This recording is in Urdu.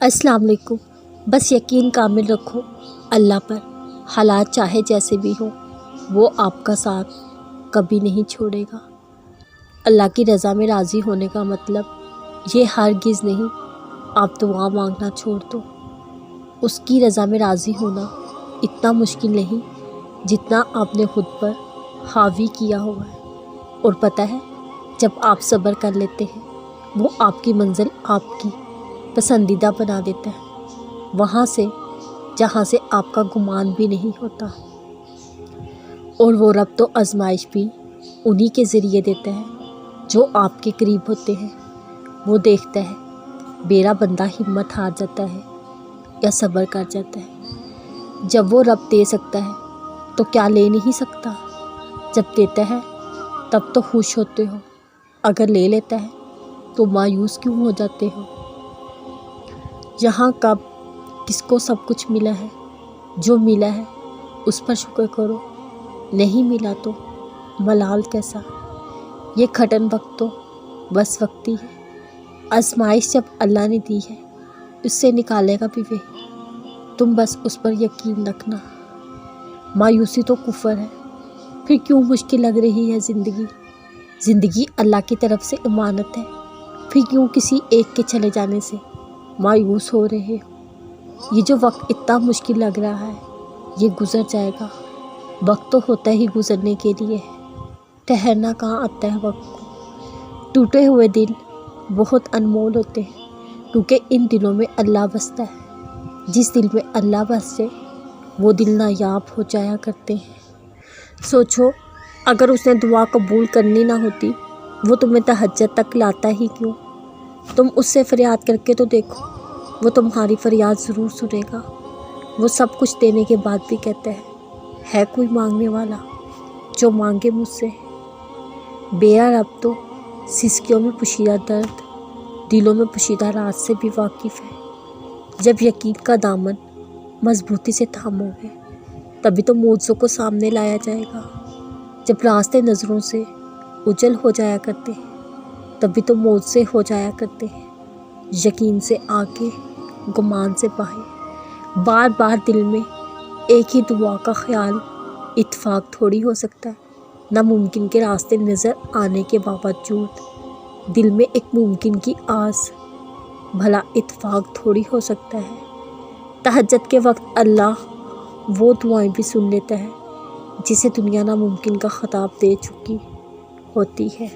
السلام علیکم۔ بس یقین کامل رکھو اللہ پر، حالات چاہے جیسے بھی ہوں وہ آپ کا ساتھ کبھی نہیں چھوڑے گا۔ اللہ کی رضا میں راضی ہونے کا مطلب یہ ہرگز نہیں آپ دعا مانگنا چھوڑ دو۔ اس کی رضا میں راضی ہونا اتنا مشکل نہیں جتنا آپ نے خود پر حاوی کیا ہوا ہے، اور پتہ ہے جب آپ صبر کر لیتے ہیں وہ آپ کی منزل آپ کی پسندیدہ بنا دیتا ہے، وہاں سے جہاں سے آپ کا گمان بھی نہیں ہوتا۔ اور وہ رب تو آزمائش بھی انہی کے ذریعے دیتا ہے جو آپ کے قریب ہوتے ہیں۔ وہ دیکھتا ہے میرا بندہ ہمت ہار جاتا ہے یا صبر کر جاتا ہے۔ جب وہ رب دے سکتا ہے تو کیا لے نہیں سکتا؟ جب دیتا ہے تب تو خوش ہوتے ہو، اگر لے لیتا ہے تو مایوس کیوں ہو جاتے ہو؟ جہاں کب کس کو سب کچھ ملا ہے، جو ملا ہے اس پر شکر کرو، نہیں ملا تو ملال کیسا۔ یہ کھٹن وقت تو بس وقتی ہے، آزمائش جب اللہ نے دی ہے اس سے نکالے گا بھی وہی، تم بس اس پر یقین رکھنا۔ مایوسی تو کفر ہے، پھر کیوں مشکل لگ رہی ہے زندگی؟ زندگی اللہ کی طرف سے امانت ہے، پھر کیوں کسی ایک کے چلے جانے سے مایوس ہو رہے ہو؟ یہ جو وقت اتنا مشکل لگ رہا ہے یہ گزر جائے گا۔ وقت تو ہوتا ہی گزرنے کے لیے ہے، ٹھہرنا کہاں آتا ہے وقت کو۔ ٹوٹے ہوئے دل بہت انمول ہوتے ہیں کیونکہ ان دلوں میں اللہ بستا ہے۔ جس دل میں اللہ بس جائے وہ دل نایاب ہو جایا کرتے ہیں۔ سوچو اگر اس نے دعا قبول کرنی نہ ہوتی وہ تمہیں تہجد تک لاتا ہی کیوں؟ تم اس سے فریاد کر کے تو دیکھو، وہ تمہاری فریاد ضرور سنے گا۔ وہ سب کچھ دینے کے بعد بھی کہتا ہے کوئی مانگنے والا جو مانگے مجھ سے؟ میرا رب تو سسکیوں میں پوشیدہ درد، دلوں میں پوشیدہ راز سے بھی واقف ہے۔ جب یقین کا دامن مضبوطی سے تھامو گے تبھی تو معجزوں کو سامنے لایا جائے گا۔ جب راستے نظروں سے اجل ہو جایا کرتے ہیں تبھی تو معجزے ہو جایا کرتے ہیں۔ یقین سے آگے، گمان سے باہر، بار بار دل میں ایک ہی دعا کا خیال اتفاق تھوڑی ہو سکتا ہے۔ ناممکن کے راستے نظر آنے کے باوجود دل میں ایک ممکن کی آس، بھلا اتفاق تھوڑی ہو سکتا ہے۔ تہجد کے وقت اللہ وہ دعائیں بھی سن لیتا ہے جسے دنیا ناممکن کا خطاب دے چکی ہوتی ہے۔